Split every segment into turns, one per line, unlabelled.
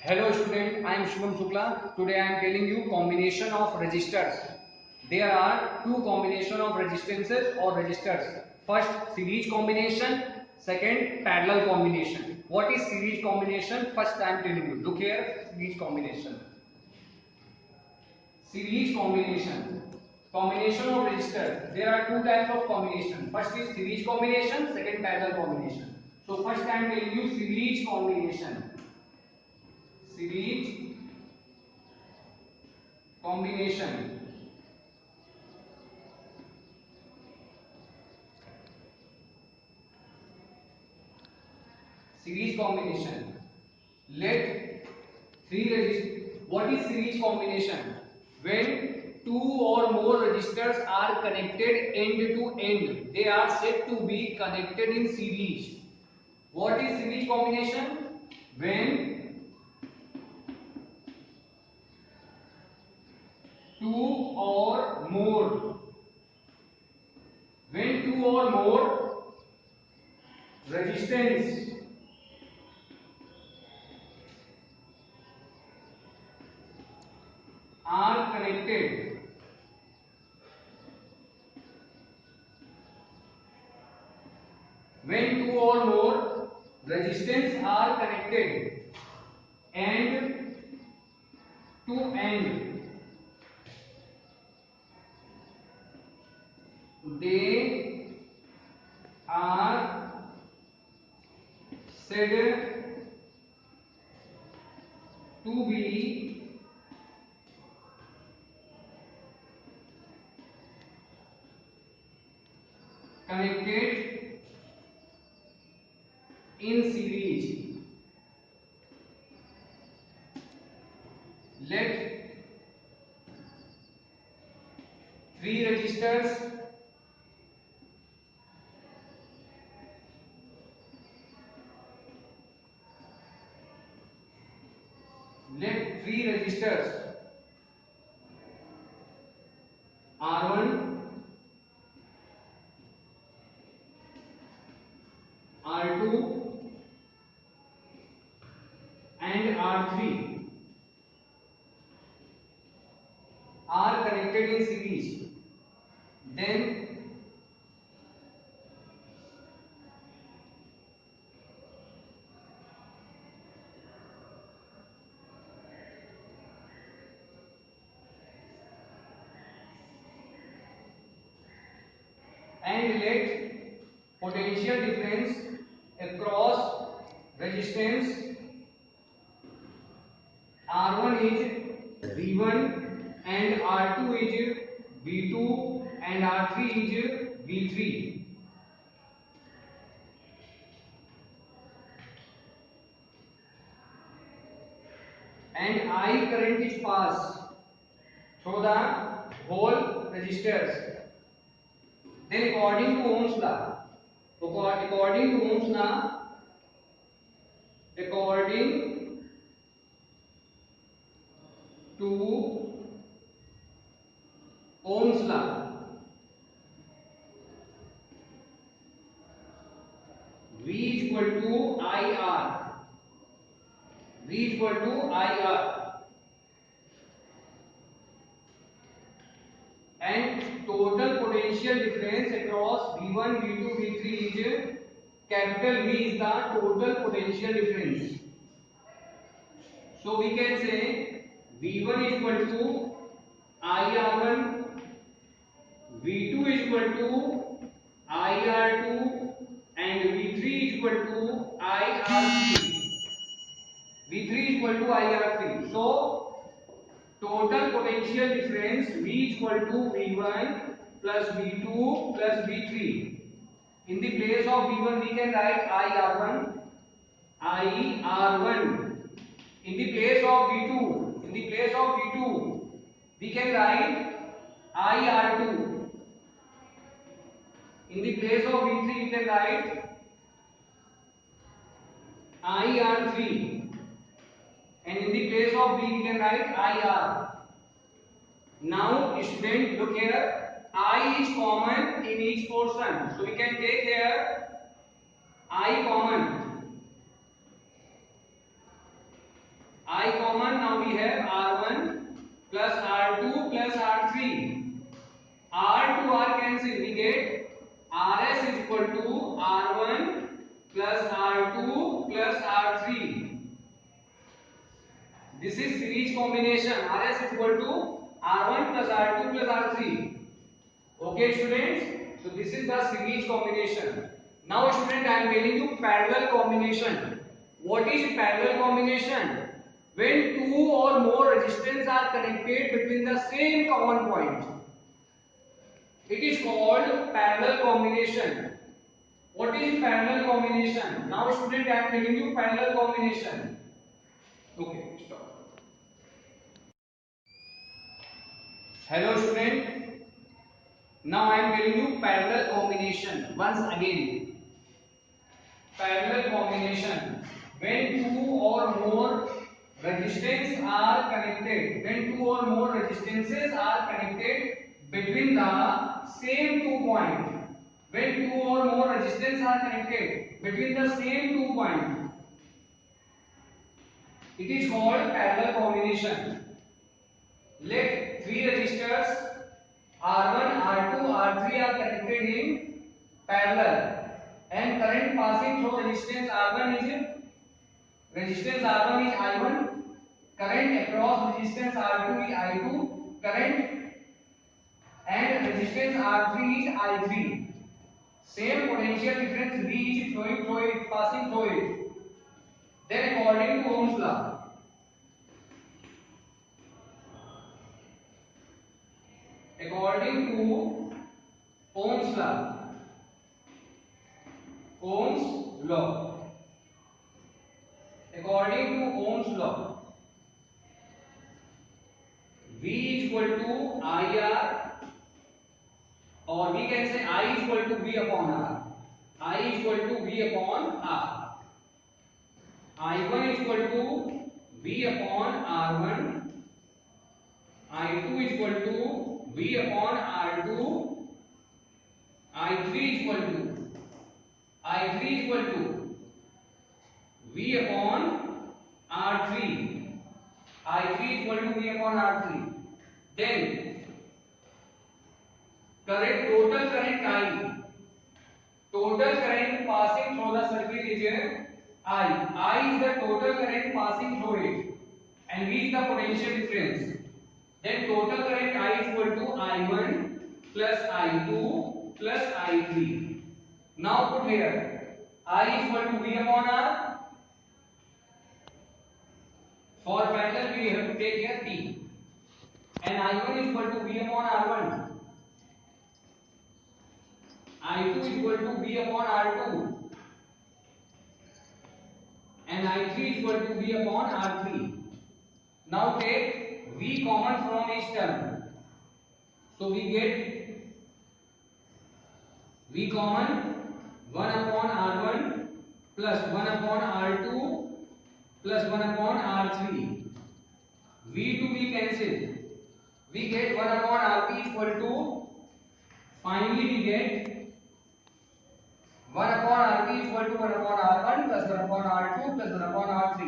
Hello student, I am Shubham Shukla. Today I am telling you combination of resistors. There are two combination of resistances or resistors. First series combination, second parallel combination. What is series combination? First I am telling you. Look here, series combination. Series combination. Combination of resistors. There are two types of combination. First is series combination, second parallel combination. So first I am telling you series combination. Series combination. Series combination. Let three resistors. What is series combination? When two or more resistors are connected end to end, they are said to be connected in series. What is series combination? When two or more, when two or more resistance are connected when two or more resistance are connected end to end, they are said to be connected in series. Let three resistors let three resistors R1, R2 and R3 are connected in series. Then and let potential difference across resistance R1 is V1 and R2 is V2 and R3 is V3. And I current is passed through the whole resistors. Then according to Ohm's law, according to Ohm's law, according to Ohm's law, V is equal to IR. V is equal to IR. And total potential difference across V1, V2, V3 is capital V is the total potential difference. So we can say V1 is equal to IR1, V2 is equal to IR2 and V3 is equal to IR3. V3 is equal to IR3. So total potential difference V is equal to V1 plus V2 plus V3. In the place of V1 we can write IR1, IR1. In the place of V2 we can write IR2. In the place of V3 we can write IR3. And in the place of V we can write IR. Now student, look here, I is common in each portion. So we can take here I plus R3. This is series combination. RS is equal to R1 plus R2 plus R3. Okay, students. So this is the series combination. Now, student, I am telling you parallel combination. What is parallel combination? When two or more resistors are connected between the same common point. It is called parallel combination. What is parallel combination? Now, student, I am telling you parallel combination. Okay, stop. Hello, student. Now I am telling you parallel combination. Once again, parallel combination. When two or more resistors are connected, when two or more resistances are connected between the same 2 points. When two or more resistors are connected between the same 2 points, it is called parallel combination. Let three resistors R1, R2, R3 are connected in parallel and current passing through resistance R1 is I1, current across resistance R2 is I2, current and resistance R3 is I3. Same potential difference V is flowing through it, passing through it. Then according to Ohm's law, according to Ohm's law, Ohm's law. According to Ohm's law, V is equal to IR, or we can say I is equal to V upon R. I is equal to V upon R. I1 is equal to V upon R1. I2 is equal to V upon R2. I3 is equal to V upon R3. I3 is equal to V upon R3. Then total current I. Total current passing through the circuit is I. I is the total current passing through it, and V is the potential difference. Then total current I is equal to I1 plus I2 plus I3. Now put here I is equal to V upon R. For parallel we have to take here T. And I1 is equal to V upon R1. I2 is equal to V upon R2. And I3 is equal to V upon R3. Now take V common from each term. So we get V common 1 upon R1 plus 1 upon R2 plus 1 upon R3. V to V cancel. We get 1 upon RP equal to, finally we get 1 upon RP equal to 1 upon R1 plus 1 upon R2 plus 1 upon R3.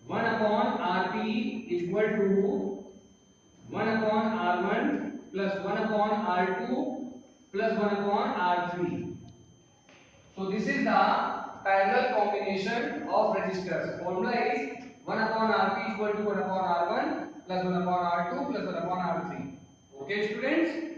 1 upon RP is equal to 1 upon R1 plus 1 upon R2 plus 1 upon R3. So this is the parallel combination of resistors. Formula is 1 upon Rp is equal to 1 upon R1 plus 1 upon R2 plus 1 upon R3. Okay, students?